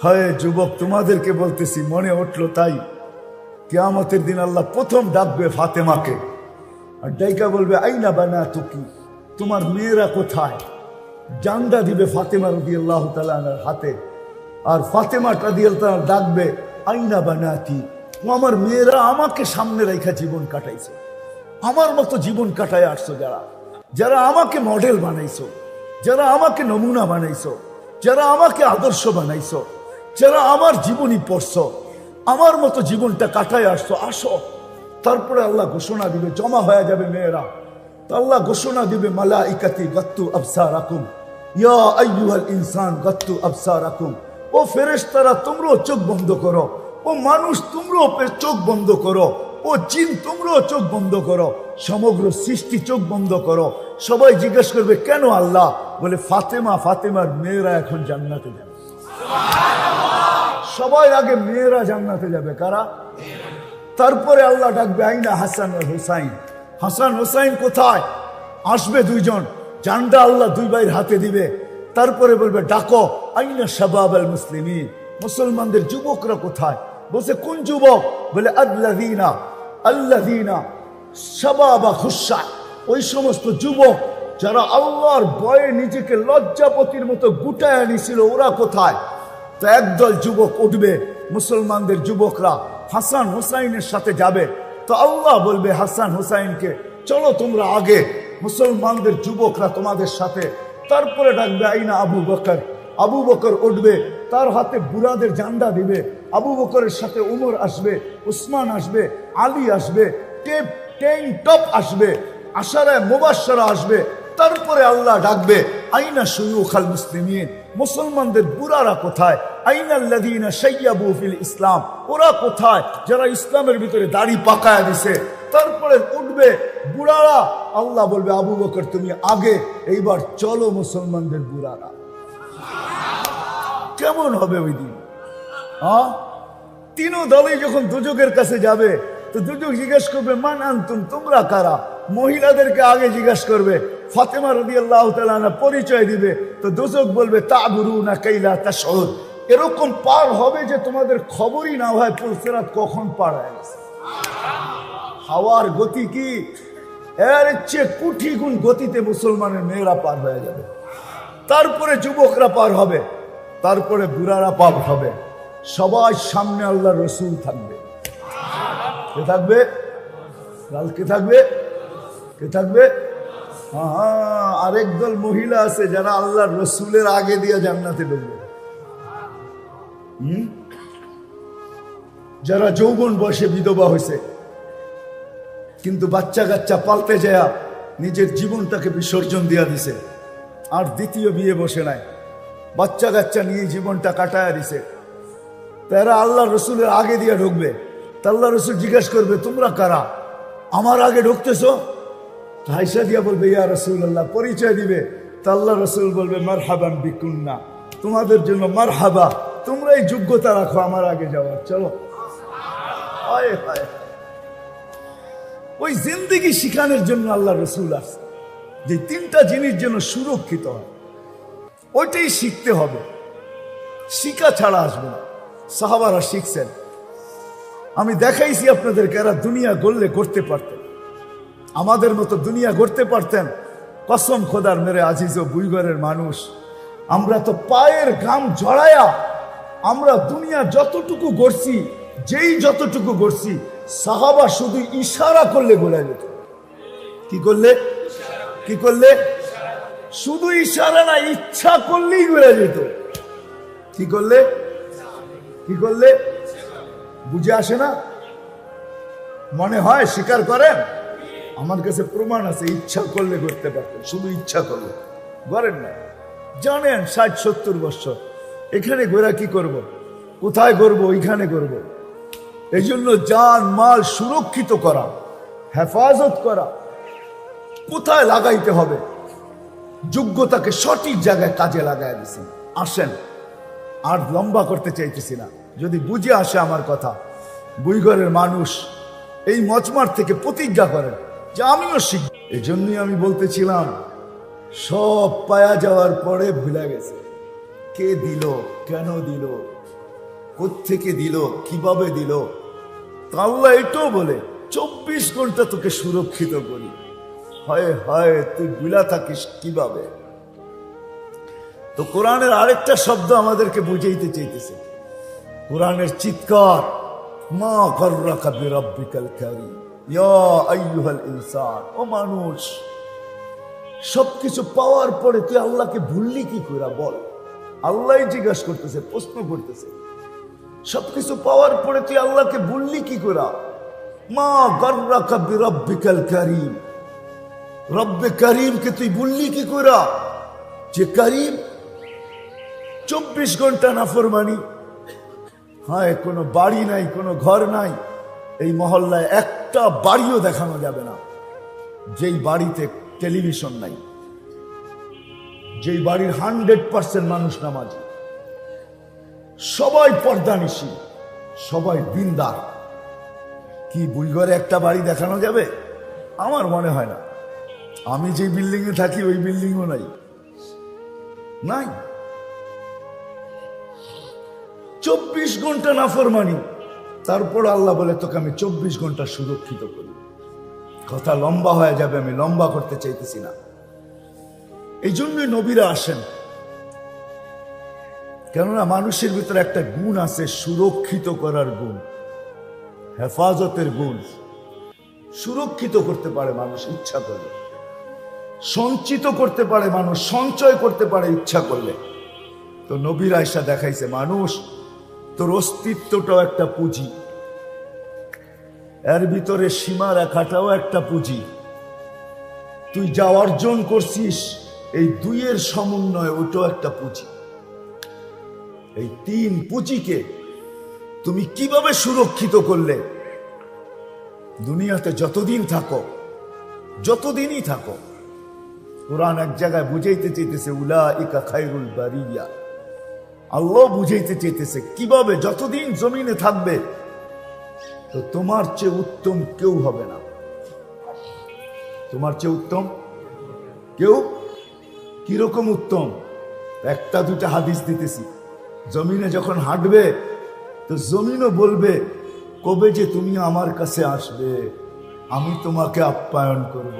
হায় যুবক, তোমাদেরকে বলতেছি, মনে উঠলো তাই। কিয়ামতের দিন আল্লাহ প্রথম ডাকবে ফাতেমাকে, আর ডাইকা বলবে আইনা বানাতুকি, তোমার মেয়েরা কোথায়? জান্ডা দিবে ফাতেমা রাদিয়াল্লাহু তাআলা আনহার হাতে, আর ফাতেমা রাদিয়াল্লাহু তাআলা ডাকবে আইনা বানাতি, আমার মেয়েরা আমাকে সামনে রেখা জীবন কাটাইছে, আমার মতো জীবন কাটায় আসছো, যারা যারা আমাকে মডেল বানাইছো, যারা আমাকে নমুনা বানাইছো, যারা আমাকে আদর্শ বানাইছো, যারা আমার জীবনী পড়ছো, আমার মতো জীবনটা কাটায় আসছো, আসো। তারপরে আল্লাহ ঘোষণা দিবে, জমা হয়ে যাবে মেয়েরা। তো আল্লাহ ঘোষণা দিবে মালাইকাতি গাত্তু আবসারাকুম ইয়া আইয়ুহাল ইনসান গাত্তু আবসারাকুম, ও ফেরেশতারা তোমরাও চোখ বন্ধ করো, ও মানুষ তোমরাও চোখ বন্ধ করো, ও জিন তোমরাও চোখ বন্ধ করো, সমগ্র সৃষ্টি চোখ বন্ধ করো। সবাই জিজ্ঞেস করবে কেন আল্লাহ? বলে ফাতেমার মেয়েরা এখন জান্নাতে যাবে। সবাই আগে মেয়েরা জান্নাতে যাবে, কারা? তারপরে আল্লাহ ডাকবে আইনা হাসান আর হুসাইন, হাসান হুসাইন কোথায়? আসবে দুইজন, জান্ডা আল্লাহ দুই ভাইয়ের হাতে দিবে। তারপরে বলবে ডাকো আইনা শাবাব আল মুসলিমিন, মুসলমানদের যুবকরা কোথায়? বলছে কোন যুবক? বলে আল্লাযীনা শাবাবা খুশা, ওই সমস্ত যুবক যারা আল্লাহর ভয়ে নিজেকে লজ্জাপতির মতো গুটায় নিছিল, ওরা কোথায়? তো একদল যুবক উঠবে, মুসলমানদের যুবকরা হাসান হুসাইনের সাথে যাবে। তো আল্লাহ বলবে হাসান হুসাইনকে চলো তোমরা আগে, মুসলমানদের যুবকরা তোমাদের সাথে। তারপরে ডাকবে আইনা আবু বকর, আবু বকর উঠবে, তার হাতে বুড়াদের জান্ডা দিবে। আবু বকরের সাথে উমর আসবে, উসমান আসবে, আলী আসবে, টপ আসবে, আশারায়ে মুবাশশারা আসবে। তারপরে আল্লাহ ডাকবে আইনা শুয়ুখাল মুসলিমিন, মুসলমানদের বুড়ারা কোথায়? আইনাল্লাযীনা শাইয়াবু ফিল ইসলাম, ওরা কোথায় যারা ইসলামের ভিতরে দাড়ি পাকায়া দিছে? তারপরে উঠবে বুড়ারা, আল্লাহ বলবে আবু বকর তুমি আগে, এইবার চলো মুসলমানদের বুড়ারা। কেমন হবে ওই দিন? তিনও দলই যখন দুজকের কাছে যাবে, তো দুজক জিজ্ঞেস করবে মান আনতুম, তোমরা কারা? মহিলাদেরকে আগে জিজ্ঞেস করবে, ফাতেমা রাদিয়াল্লাহু তাআলা আনহা পরিচয় দিবে। তো দুজক বলবে তাবুরুনা কাইলা তাশউর, এরকম পার হবে যে তোমাদের খবরই না হয় পুলসিরাত কখন পার হয়ে গেছে। হাওয়ার গতি কি, এর চেয়ে কোটি গুণ গতিতে মুসলমানের মেয়েরা পার হয়ে যাবে। তারপরে যুবকরা পার হবে, তারপরে বুড়ারা পার হবে। সবার সামনে আল্লাহ রসুল থাকবে। কে থাকবে? কে থাকবে? কে থাকবে? আরেক দল মহিলা আছে যারা আল্লাহ রসুলের আগে দিয়ে জান্নাতে ঢুকবে। যারা যৌবন বয়সে বিধবা হয়েছে, কিন্তু বাচ্চা কাচ্চা পালতে যায় নিজের জীবনটাকে বিসর্জন দিয়া দিছে, আর দ্বিতীয় বিয়ে বসে নাই, বাচ্চা কাচ্চা নিয়ে জীবনটা কাটায় দিছে। তারা আল্লাহ রসুলের আগে দিয়ে ঢুকবে। তা আল্লাহ রসুল জিজ্ঞাসা করবে তোমরা কারা, আমার আগে ঢুকতেছো? হাইসা দিয়া বলবে ইয়া রাসূলুল্লাহ, পরিচয় দিবে। তা আল্লাহ রসুল বলবে মারহাবান বিকুন্না, তোমাদের জন্য মারহাবা, তোমরাই যোগ্যতা রাখো আমার আগে যাওয়ার, চলো। ওই জিন্দেগি শিখানোর জন্য আল্লাহ রসুল আসছে, যে তিনটা জিনিস যেন সুরক্ষিত হয়, ওইটাই শিখতে হবে, শিখা ছাড়া আসবে না। সাহাবারা শিখছেন, আমি দেখাইছি আপনাদেরকে, এরা দুনিয়া গড়লে করতে পারতেন, আমাদের মতো দুনিয়া গড়তে পারতেন। কসম খোদার মেরে আজিজ ও বুইগরের মানুষ, আমরা তো পায়ের ঘাম ঝরায়া আমরা দুনিয়া যতটুকু গড়ছি, যেই যতটুকু গড়ছি, সাহাবা শুধু ইশারা করলে গড়া যেত। কি করলে? কি করলে? শুধু ইশারা না, ইচ্ছা করলেই গড়া যেত। কি করলে? কি করলে? বুঝে আসে না? মনে হয় স্বীকার করেন? আমার কাছে প্রমাণ আছে, ইচ্ছা করলে করতে পারতেন, শুধু ইচ্ছা করলে করেন না। জানেন 60-70 বছর এখানে ঘোরা কি করব, কোথায় করব, ওইখানে করব। এই জন্য জান মাল সুরক্ষিত করা, হেফাজত করা, কোথায় লাগাইতে হবে, যোগ্যতাকে সঠিক জায়গায় কাজে লাগাই দিছেন। আসেন, আর লম্বা করতে চাইতেছি না, যদি বুঝে আসে আমার কথা। বুইগরের মানুষ এই মজমার থেকে প্রতিজ্ঞা করেন যে আমিও শিখব। এই জন্যই আমি বলতেছিলাম, সব পায়া যাওয়ার পরে ভুলে গেছে কে দিল, কেন দিল, কোত্থেকে দিল, কিভাবে দিল। তো আল্লাহ এটাও বলে 24 ঘন্টা তোকে সুরক্ষিত করি। হায় হায়, তুই বিলা থাকিস কিভাবে। তো কোরআনের আরেকটা শব্দ আমাদেরকে বুঝাইতে চাইতেছে, কোরআনের চিৎকার, মা গররাকা বিরাব্বিকাল কারীম ইয়া আইয়ুহাল ইনসান। ও মানুষ, সবকিছু পাওয়ার পরে তুই আল্লাহকে ভুললি কি করে বল। আল্লাহ জিজ্ঞাসা করতেছে, প্রশ্ন করতেছে, সবকিছু পাওয়ার পরে তুই আল্লাহকে ভুললি কি করে। মা গররাকা বিরাব্বিকাল কারীম, রব্বে করিমকে তুই ভুললি কি করে, যে করিম। 24 ঘন্টা নাফরমানি। হ্যাঁ, কোনো বাড়ি নাই, কোনো ঘর নাই, এই মহল্লায় একটা বাড়িও দেখানো যাবে না যেই বাড়িতে টেলিভিশন নাই, যেই বাড়ির 100% মানুষ নামাজি, সবাই পর্দানিশী, সবাই দিনদার। কি বুইঘরে একটা বাড়ি দেখানো যাবে? আমার মনে হয় না। আমি যে বিল্ডিং এ থাকি ওই বিল্ডিংও নাই। নাই। 24 ঘন্টা নাফরমানি, তারপর আল্লাহ বলে তোকে আমি 24 ঘন্টা সুরক্ষিত করি। কথা লম্বা হয়ে যাবে, আমি লম্বা করতে চাইতেছি না। এই জন্যই নবীরা আসেন, কেননা মানুষের ভিতরে একটা গুণ আছে, সুরক্ষিত করার গুণ, হেফাজতের গুণ। সুরক্ষিত করতে পারে মানুষ ইচ্ছা করলে, সঞ্চিত করতে পারে মানুষ, সঞ্চয় করতে পারে ইচ্ছা করলে। তো নবীর আয়েশা দেখাইছে, মানুষ তোর অস্তিত্বটাও একটা পুঁজি, এর ভিতরে সীমা রেখাটাও একটা পুঁজি। তুই যা অর্জন করছিস এই দুইয়ের সমন্বয়, ওটাও একটা পুঁজি। এই 3 পুঁজিকে তুমি কিভাবে সুরক্ষিত করলে, দুনিয়াতে যতদিন থাকো, যতদিনই থাকো। কোরআন এক জায়গায় বুঝাইতে চাইতেছে উলাইকা খায়রুল বারিয়া। আল্লাহ বুঝাইতে চাইতেছে কিভাবে যতদিন জমিনে থাকবে, তো তোমার চেয়ে উত্তম কেউ হবে না। তোমার চেয়ে উত্তম কেউ। কিরকম উত্তম? একটা দুটা হাদিস দিতেছি। জমিনে যখন হাঁটবে তো জমিনও বলবে, কবে যে তুমি আমার কাছে আসবে, আমি তোমাকে আপ্যায়ন করব।